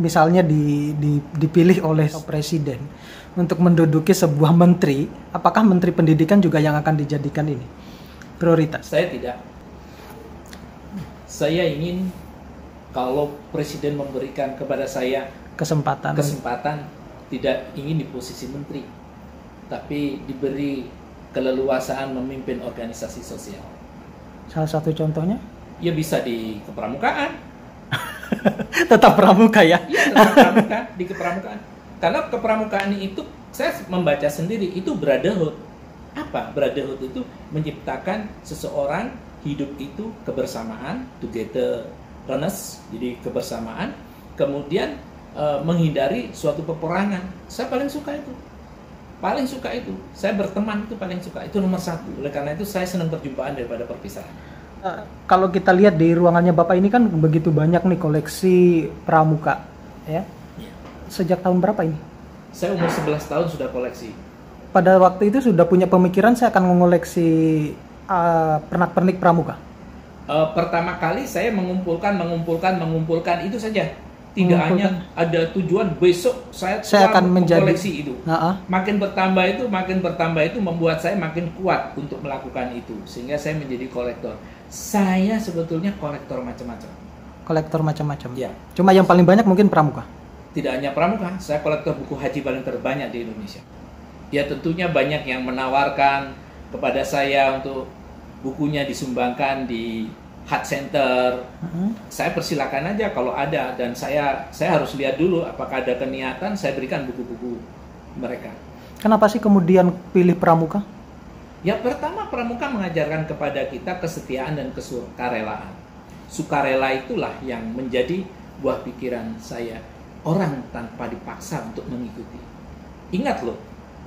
misalnya dipilih oleh presiden untuk menduduki sebuah menteri, apakah menteri pendidikan juga yang akan dijadikan ini prioritas? Saya tidak. Saya ingin kalau presiden memberikan kepada saya kesempatan tidak ingin di posisi menteri, tapi diberi keleluasaan memimpin organisasi sosial. Salah satu contohnya? Ya bisa di kepramukaan. Tetap pramuka ya? Iya, tetap pramuka, di kepramukaan. Karena kepramukaan itu, saya membaca sendiri, itu brotherhood. Apa? Brotherhood itu menciptakan seseorang hidup itu kebersamaan, togetherness, jadi kebersamaan, kemudian menghindari suatu peperangan. Saya paling suka itu. Paling suka itu. Saya berteman itu paling suka. Itu nomor satu. Oleh karena itu saya senang perjumpaan daripada perpisahan. Kalau kita lihat di ruangannya Bapak ini kan begitu banyak nih koleksi pramuka, ya. Sejak tahun berapa ini? Saya umur 11 tahun sudah koleksi. Pada waktu itu sudah punya pemikiran saya akan mengoleksi pernak-pernik pramuka. Pertama kali saya mengumpulkan itu saja. Tidak hanya ada tujuan besok saya akan mengkoleksi itu. Makin bertambah itu membuat saya makin kuat untuk melakukan itu, sehingga saya menjadi kolektor. Saya sebetulnya kolektor macam-macam. Kolektor macam-macam. Ya. Cuma yang paling banyak mungkin pramuka. Tidak hanya pramuka, saya kolektor buku haji paling terbanyak di Indonesia. Ya tentunya banyak yang menawarkan kepada saya untuk bukunya disumbangkan di Heart Center. Saya persilakan aja kalau ada, dan saya harus lihat dulu apakah ada keniatan, saya berikan buku-buku mereka. Kenapa sih kemudian pilih pramuka? Ya pertama, pramuka mengajarkan kepada kita kesetiaan dan kesukarelaan. Sukarela itulah yang menjadi buah pikiran saya. Orang tanpa dipaksa untuk mengikuti. Ingat loh,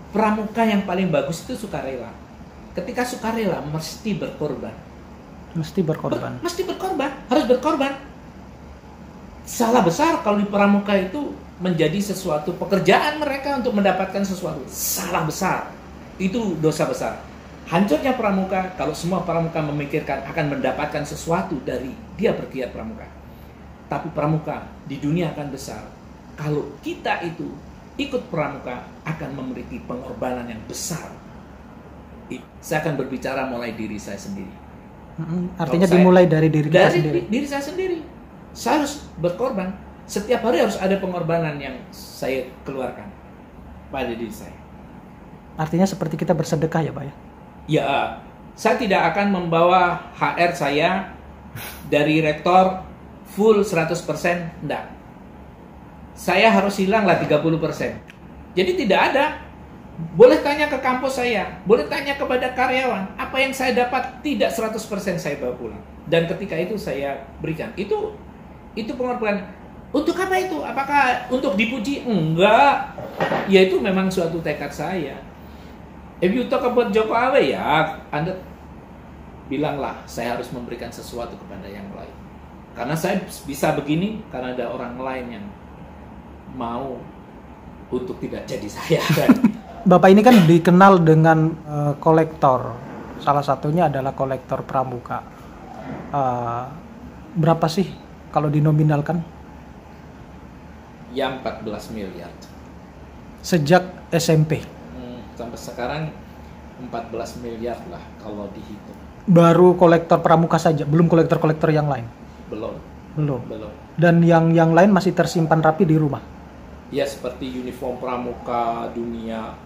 pramuka yang paling bagus itu sukarela. Ketika sukarela mesti berkorban. Mesti berkorban, harus berkorban. Salah besar kalau di pramuka itu menjadi sesuatu pekerjaan mereka untuk mendapatkan sesuatu. Salah besar. Itu dosa besar. Hancurnya pramuka kalau semua pramuka memikirkan akan mendapatkan sesuatu dari dia bergiat pramuka. Tapi pramuka di dunia akan besar kalau kita itu ikut pramuka akan memiliki pengorbanan yang besar. Saya akan berbicara mulai diri saya sendiri. Artinya dimulai dari diri kita sendiri. Diri saya sendiri. Saya harus berkorban. Setiap hari harus ada pengorbanan yang saya keluarkan pada diri saya. Artinya seperti kita bersedekah ya Pak ya? Ya, saya tidak akan membawa HR saya dari rektor full 100%, enggak. Saya harus hilanglah 30%. Jadi tidak ada. Boleh tanya ke kampus saya, boleh tanya kepada karyawan, apa yang saya dapat tidak 100% saya bawa pulang. Dan ketika itu saya berikan. Itu pengorbanan. Untuk apa itu? Apakah untuk dipuji? Enggak. Ya itu memang suatu tekad saya. If you talk about Joko Awe, ya Anda bilanglah saya harus memberikan sesuatu kepada yang lain. Karena saya bisa begini karena ada orang lain yang mau untuk tidak jadi saya. Bapak ini kan dikenal dengan kolektor. Salah satunya adalah kolektor pramuka. Berapa sih kalau dinominalkan? Yang 14 miliar. Sejak SMP? Sampai sekarang 14 miliar lah kalau dihitung. Baru kolektor pramuka saja, belum kolektor-kolektor yang lain? Belum. Dan yang lain masih tersimpan rapi di rumah? Ya seperti uniform pramuka dunia.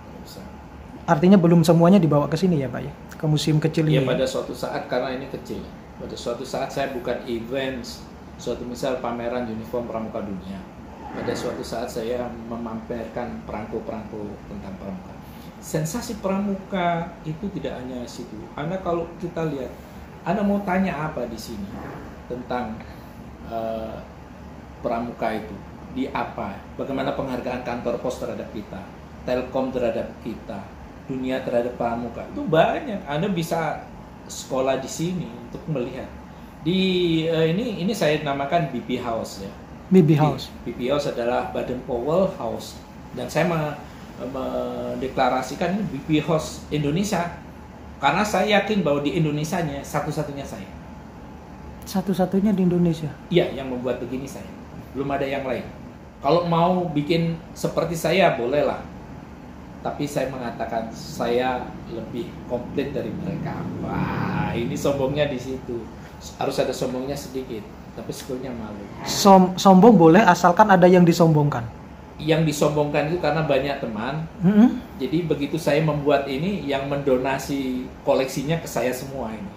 Artinya belum semuanya dibawa ke sini ya Pak ya? Ke museum kecil ini? Ya pada suatu saat, karena ini kecil. Pada suatu saat saya bukan events, suatu misal pameran uniform pramuka dunia. Pada suatu saat saya memamerkan perangko-perangko tentang pramuka. Sensasi pramuka itu tidak hanya situ. Anda kalau kita lihat, Anda mau tanya apa di sini tentang pramuka itu? Di apa? Bagaimana penghargaan kantor pos terhadap kita, Telkom terhadap kita, dunia terhadap pramuka itu banyak. Anda bisa sekolah di sini untuk melihat. Di ini saya namakan BP House ya. BP House. BP House adalah Baden Powell House, dan saya mendeklarasikan ini BP House Indonesia karena saya yakin bahwa di Indonesianya satu-satunya saya. Satu-satunya di Indonesia? Iya, yang membuat begini saya. Belum ada yang lain. Kalau mau bikin seperti saya bolehlah, tapi saya mengatakan saya lebih komplit dari mereka. Wah, ini sombongnya di situ. Harus ada sombongnya sedikit, tapi sebetulnya malu. Sombong boleh asalkan ada yang disombongkan. Yang disombongkan itu karena banyak teman. Jadi begitu saya membuat ini, yang mendonasi koleksinya ke saya semua ini.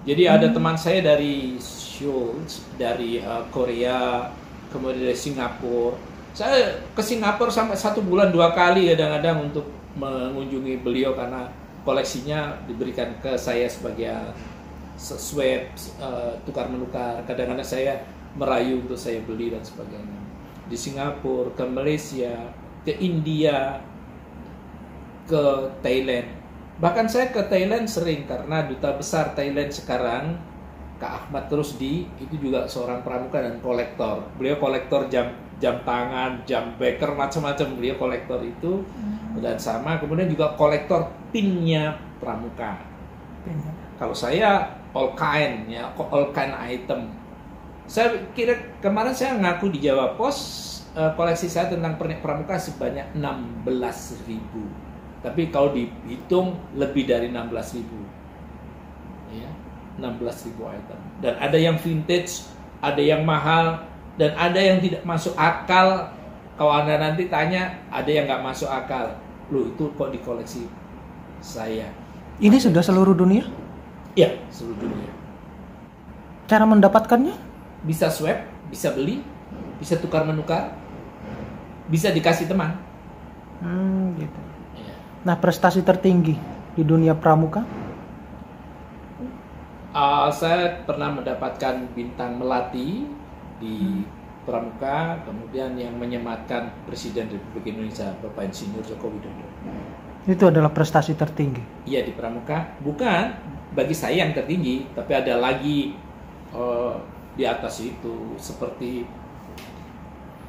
Jadi ada teman saya dari Seoul, dari Korea, kemudian dari Singapura. Saya ke Singapura sampai 1 bulan 2 kali kadang-kadang untuk mengunjungi beliau karena koleksinya diberikan ke saya sebagai swab, tukar menukar. Kadang-kadang saya merayu untuk saya beli dan sebagainya. Di Singapura, ke Malaysia, ke India, ke Thailand. Bahkan saya ke Thailand sering karena duta besar Thailand sekarang, Kak Ahmad Rusdi, itu juga seorang pramuka dan kolektor. Beliau kolektor jam tangan, jam beker, macam-macam. Beliau kolektor itu dan sama. Kemudian juga kolektor pinnya pramuka. Kalau saya all kind, ya, all kind item. Saya kira kemarin saya ngaku di Jawa Pos, koleksi saya tentang pernik pramuka sebanyak 16.000. Tapi kalau dihitung lebih dari 16.000. Ya, 16.000 item. Dan ada yang vintage, ada yang mahal, dan ada yang tidak masuk akal. Kalau Anda nanti tanya, ada yang nggak masuk akal. Loh, itu kok di koleksi saya. Ini sudah seluruh dunia? Ya, seluruh dunia. Cara mendapatkannya? Bisa swab, bisa beli, bisa tukar menukar, bisa dikasih teman. Gitu. Ya. Nah, prestasi tertinggi di dunia pramuka? Saya pernah mendapatkan bintang melati di pramuka, kemudian yang menyematkan Presiden Republik Indonesia Bapak Insinyur Joko Widodo. Itu adalah prestasi tertinggi? Iya, di pramuka. Bukan bagi saya yang tertinggi, tapi ada lagi di atas itu, seperti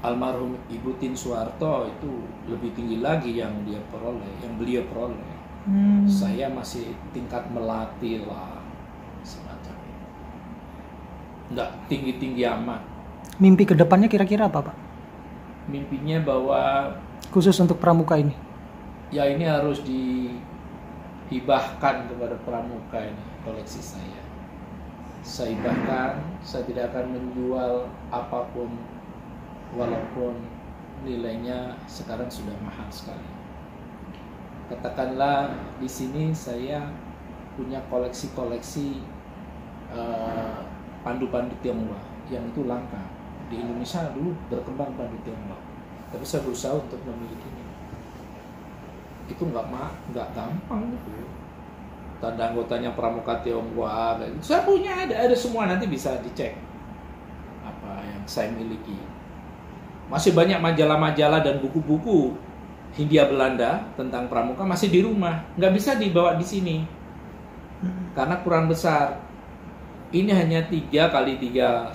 almarhum Ibu Tin Soeharto, itu lebih tinggi lagi yang beliau peroleh. Saya masih tingkat melati lah, semacam itu. Nggak tinggi-tinggi amat. Mimpi kedepannya kira-kira apa, Pak? Mimpinya bahwa khusus untuk pramuka ini, ya ini harus dihibahkan kepada pramuka ini, koleksi saya. Saya hibahkan, saya tidak akan menjual apapun walaupun nilainya sekarang sudah mahal sekali. Katakanlah di sini saya punya koleksi-koleksi pandu-pandu Tionghoa yang itu langka. Di Indonesia dulu berkembang pandu Tionghoa, tapi saya berusaha untuk memilikinya. Itu nggak gampang gitu. Tanda anggotanya pramuka Tionghoa, saya punya, ada semua, nanti bisa dicek apa yang saya miliki. Masih banyak majalah-majalah dan buku-buku Hindia Belanda tentang pramuka masih di rumah, nggak bisa dibawa di sini karena kurang besar. Ini hanya 3 kali 3,5